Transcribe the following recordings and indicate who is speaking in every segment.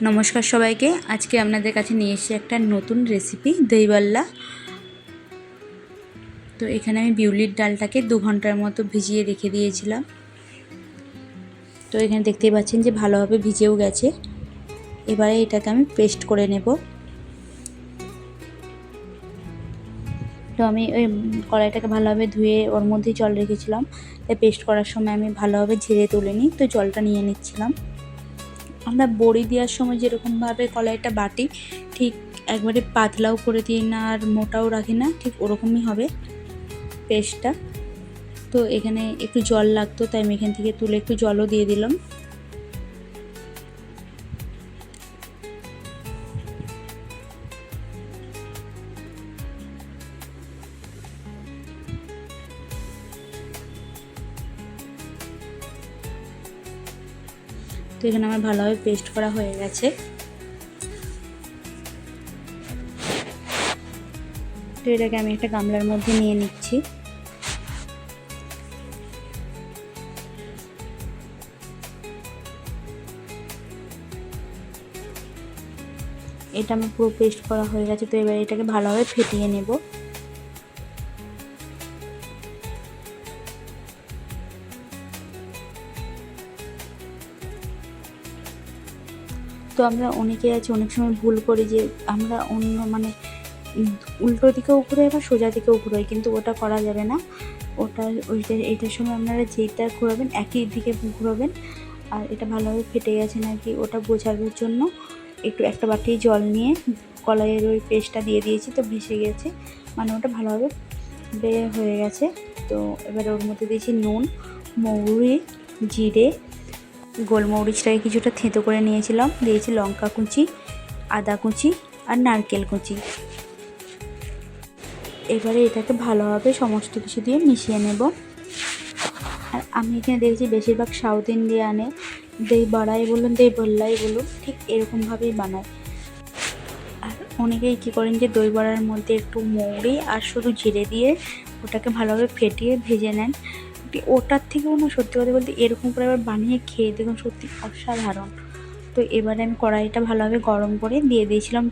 Speaker 1: নমস্কার সবাইকে। আজকে আপনাদের কাছে নিয়ে এসেছি একটা নতুন রেসিপি, দইবাল্লা। তো এখানে আমি বিউলির ডালটাকে 2 ঘন্টার মতো ভিজিয়ে রেখে দিয়েছিলাম। তো এখানে দেখতেই পাচ্ছেন যে ভালোভাবে ভিজেও গেছে। এবারে এটাকে আমি পেস্ট করে নেব। তো আমি ওই কড়াইটাকে ভালোভাবে ধুয়ে ওর মধ্যেই জল রেখেছিলাম। তাই পেস্ট করার সময় আমি ভালোভাবে ঝেড়ে তুলে নিই, তো জলটা নিয়ে নিচ্ছিলাম। আমরা বড়ি দেওয়ার সময় যেরকমভাবে কড়াইটা বাটি, ঠিক একবারে পাতলাও করে দিই না আর মোটাও রাখি না, ঠিক ওরকমই হবে পেস্টটা। তো এখানে একটু জল লাগতো, তাই আমি এখান থেকে তুলে একটু জলও দিয়ে দিলাম। তো এখানে আমার ভালোভাবে পেস্ট করা হয়ে গেছে। তো এটাকে আমি একটা গামলার মধ্যে নিয়ে নিচ্ছি। এটা আমার পুরো পেস্ট করা হয়ে গেছে। তো এবার এটাকে ভালোভাবে ফেটিয়ে নেব। তো আমরা অনেকেই আছে অনেক সময় ভুল করি যে আমরা অন্য উল্টো দিকেও ঘুরোই বা সোজা দিকেও ঘুরোই, কিন্তু ওটা করা যাবে না। এইটার সময় আপনারা যেটা ঘোরাবেন একই দিকে ঘোরাবেন। আর এটা ভালোভাবে ফেটে গেছে নাকি ওটা বোঝানোর জন্য একটা বাটি জল নিয়ে কলাইয়ের ওই পেস্টটা দিয়ে দিয়েছি। তো ভেসে গেছে, ওটা ভালোভাবে বের হয়ে গেছে। তো এবার ওর মধ্যে দিয়েছি নুন, মৌরি, জিরে, গোলমরিচটাকে কিছুটা থেঁতো করে নিয়েছিলাম, দিয়েছি লঙ্কা কুচি, আদা কুচি আর নারকেল কুচি। এবারে এটাকে ভালোভাবে সমস্ত কিছু দিয়ে মিশিয়ে নেব। আর আমি এখানে দেখেছি বেশিরভাগ সাউথ ইন্ডিয়ানে দই বড়াই বলুন, দই ভল্লাই বলুন, ঠিক এরকমভাবেই বানায়। আর অনেকেই কী করেন যে দই বড়ার মধ্যে একটু মৌরি আর শুধু জিরে দিয়ে ওটাকে ভালোভাবে ফেটিয়ে ভেজে নেন। ওটার থেকেও না, সত্যি কথা বলতে এরকম করে আবার বানিয়ে খেয়ে দেখুন, সত্যি অসাধারণ। তো এবারে আমি কড়াইটা ভালোভাবে গরম করে দিয়ে দিয়েছিলাম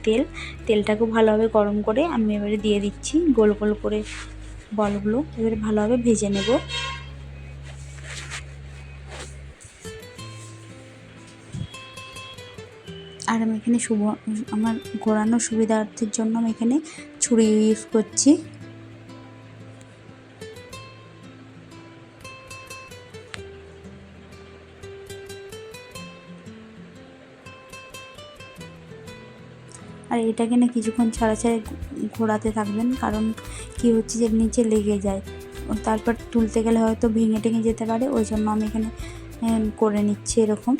Speaker 1: তেলটাকেও ভালোভাবে গরম করে আমি এবারে দিয়ে দিচ্ছি গোল গোল করে বলগুলো। এবারে ভালোভাবে ভেজে নেব। আর আমি এখানে আমার ঘোরানোর সুবিধার্থের জন্য আমি এখানে ছুরি ইউজ করছি। আর এটাকে না কিছুক্ষণ ছাড়া ছাড়া ঘোরাতে থাকবেন, কারণ কি হচ্ছে যে নিচে লেগে যায়, তারপর তুলতে গেলে হয়তো ভেঙে টেঙে যেতে পারে। ওই জন্য আমি এখানে করে নিচ্ছি এরকম।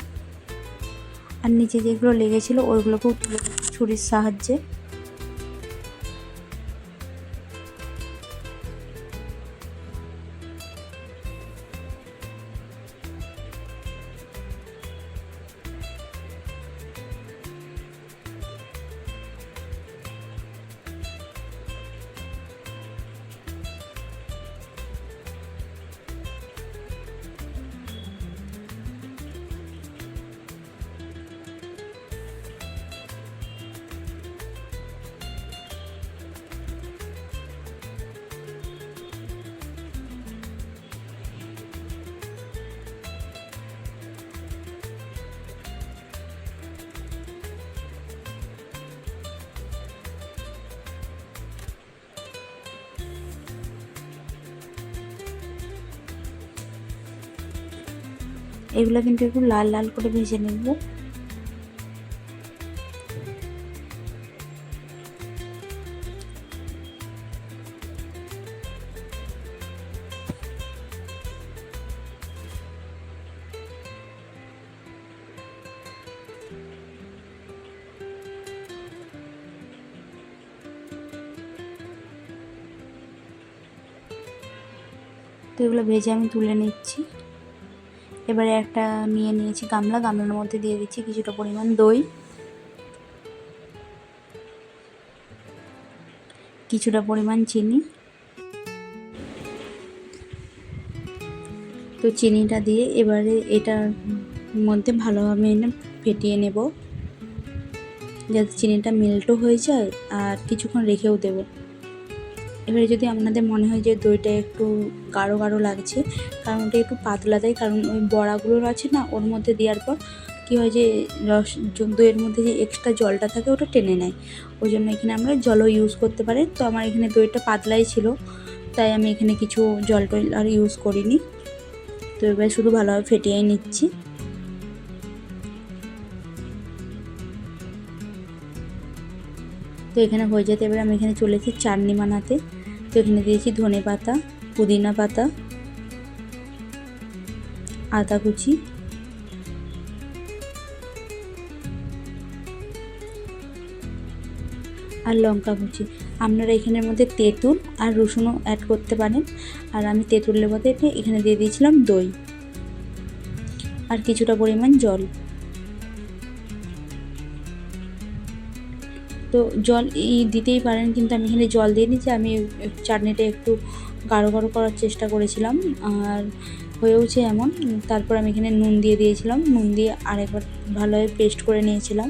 Speaker 1: আর নিচে যেগুলো লেগেছিলো ওইগুলোকেও তুলে ছুরির সাহায্যে। এগুলো কিন্তু একটু লাল লাল করে ভেজে নেব। তো এগুলো ভেজে আমি তুলে নিচ্ছি। এবারে একটা নিয়েছি গামলার মধ্যে দিয়ে দিচ্ছি কিছুটা পরিমাণ দই, কিছুটা পরিমাণ চিনি। তো চিনিটা দিয়ে এবারে এটার মধ্যে ভালোভাবে ফেটিয়ে নেব। যাতে চিনিটা মেল্টও হয়ে যায় আর কিছুক্ষণ রেখেও দেবো। এবারে যদি আপনাদের মনে হয় যে দইটা একটু গাঢ় গাঢ় লাগছে, কারণ ওটা একটু পাতলা দেয়, কারণ ওই বড়াগুলোর আছে না ওর মধ্যে দেওয়ার পর কী হয় যে দইয়ের মধ্যে যে এক্সট্রা জলটা থাকে ওটা টেনে নেয়, ওই জন্য এখানে আমরা জলও ইউজ করতে পারি। তো আমার এখানে দইটা পাতলাই ছিল, তাই আমি এখানে কিছু জল টল আর ইউজ করিনি। তো এবার শুধু ভালোভাবে ফেটিয়ে নিচ্ছি। তো এখানে হয়ে যেতে এবার আমি এখানে চলেছি চাটনি বানাতে। তো এখানে দিয়েছি ধনে পাতা, পুদিনা পাতা, আদা কুচি, আর লঙ্কা কুচি। আপনারা এখানের মধ্যে তেঁতুল আর রসুনও অ্যাড করতে পারেন, আর আমি তেঁতুলের বদলে এখানে দিয়ে দিয়েছিলাম দই আর কিছুটা পরিমাণ জল। তো জল দিতেই পারেন, কিন্তু আমি এখানে জল দিয়ে নিচ্ছি। আমি চাটনিটা একটু গাঢ় গাঢ় করার চেষ্টা করেছিলাম আর হয়েওছে এমন। তারপর আমি এখানে নুন দিয়ে দিয়েছিলাম, নুন দিয়ে আরেকবার ভালোভাবে পেস্ট করে নিয়েছিলাম।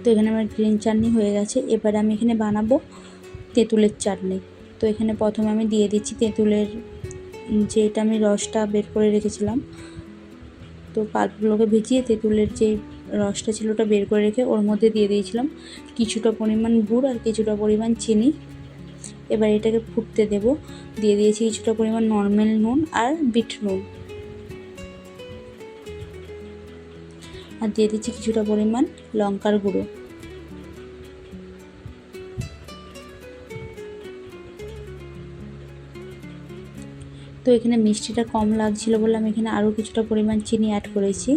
Speaker 1: তো এখানে আমার গ্রিন চাটনি হয়ে গেছে। এবারে আমি এখানে বানাবো তেঁতুলের চাটনি। তো এখানে প্রথমে আমি দিয়ে দিচ্ছি তেঁতুলের যেটা আমি রসটা বের করে রেখেছিলাম। তো পাল্পগুলোকে ভিজিয়ে তেঁতুলের যে রসটা ছিল ওটা বের করে রেখে ওর মধ্যে দিয়ে দিয়েছিলাম কিছুটা পরিমাণ গুড় আর কিছুটা পরিমাণ চিনি। এবার এটাকে ফুটতে দেব। দিয়ে দিয়েছি কিছুটা পরিমাণ নর্মাল নুন আর বিট নুন, আর দিয়ে দিচ্ছি কিছুটা পরিমাণ লঙ্কার গুঁড়ো। তো এখানে মিষ্টিটা কম লাগছিল বলে আমি এখানে আরও কিছুটা পরিমাণ চিনি অ্যাড করেছি।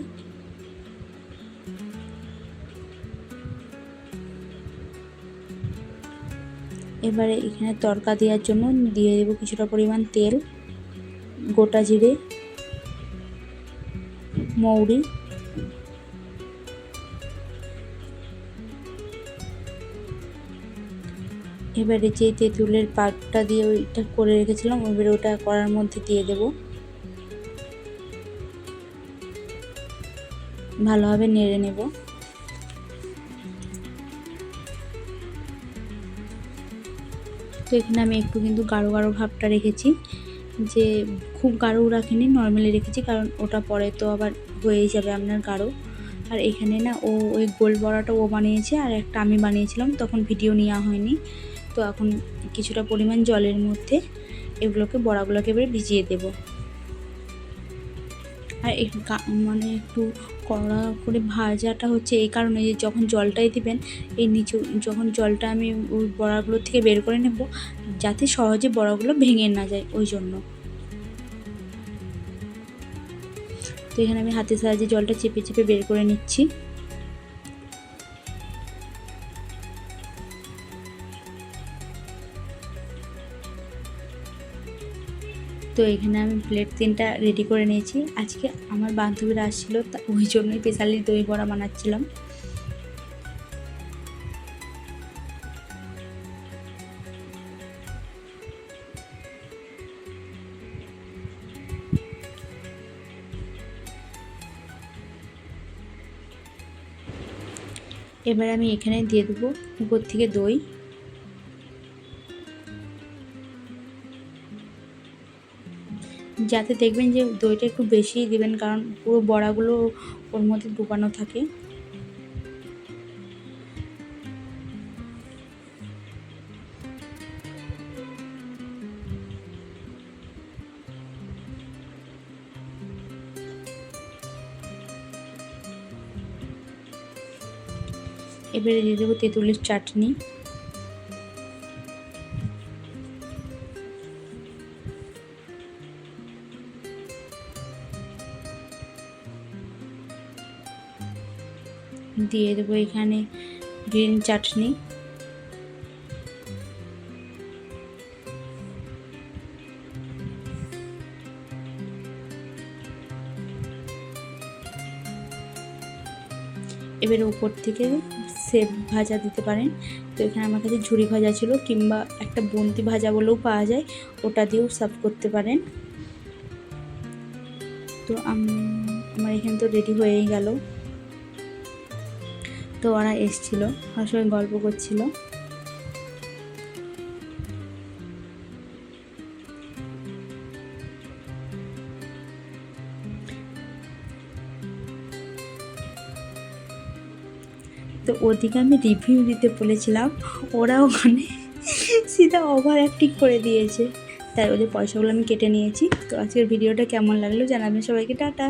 Speaker 1: এবারে এখানে তড়কা দেওয়ার জন্য দিয়ে দেব কিছুটা পরিমাণ তেল, গোটা জিরে, মৌরি, এবারে যে তেঁতুলের পাকটা দিয়ে ওইটা করে রেখেছিলাম এবারে ওটা কড়ার মধ্যে দিয়ে দেব। ভালোভাবে নেড়ে নেব। তো এখানে আমি একটু কিন্তু গাঢ় গাঢ় ভাবটা রেখেছি, যে খুব গাঢ় রাখিনি, নর্মালি রেখেছি, কারণ ওটা পরে তো আবার হয়েই যাবে আপনার গাঢ়। আর এখানে না ওই গোল বড়াটা ও বানিয়েছে আর একটা আমি বানিয়েছিলাম, তখন ভিডিও নেওয়া হয়নি। তো এখন কিছুটা পরিমাণ জলের মধ্যে এগুলোকে বড়াগুলোকে এবারে ভিজিয়ে দেব। আর মানে একটু কড়া করে ভাজাটা হচ্ছে এই কারণে যে যখন জলটাই দিবেন এই নিচু যখন জলটা আমি ওই বড়াগুলো থেকে বের করে নেব, যাতে সহজে বড়াগুলো ভেঙে না যায়, ওই জন্য। তো এখানে আমি হাতের সাহায্যে জলটা চেপে চেপে বের করে নিচ্ছি। তো এখানে আমি প্লেট 3টা রেডি করে নিয়েছি। আজকে আমার বান্ধবীরা আসছিলো, ওই জন্যই স্পেশালি দই বড়া বানাচ্ছিলাম। এবার আমি এখানে দিয়ে দেবো উপর থেকে দই। যাতে দেখবেন যে দইটা একটু বেশিই দিবেন, কারণ পুরো বড়াগুলো ওর মধ্যে ডুবানো থাকে। এবারে দিয়ে দেবো তেঁতুলের চাটনি। দিয়ে দেবো এখানে গ্রিন চাটনি। এবারে উপর থেকে সেব ভাজা দিতে পারেন। তো এখানে আমার কাছে ঝুরি ভাজা ছিল, কিংবা একটা বন্তি ভাজা বলেও পাওয়া যায়, ওটা দিয়েও সার্ভ করতে পারেন। তো আমার এখানে তো রেডি হয়েই গেল। তো ওরা এসেছিলো, ওর সঙ্গে গল্প করছিল। তো ওদিকে আমি রিভিউ দিতে বলেছিলাম, ওরা ওখানে সিধা ওভার অ্যাক্টিং করে দিয়েছে। তাই ওদের পয়সাগুলো আমি কেটে নিয়েছি। তো আজকের ভিডিওটা কেমন লাগলো জানাবেন সবাইকে, টাটা।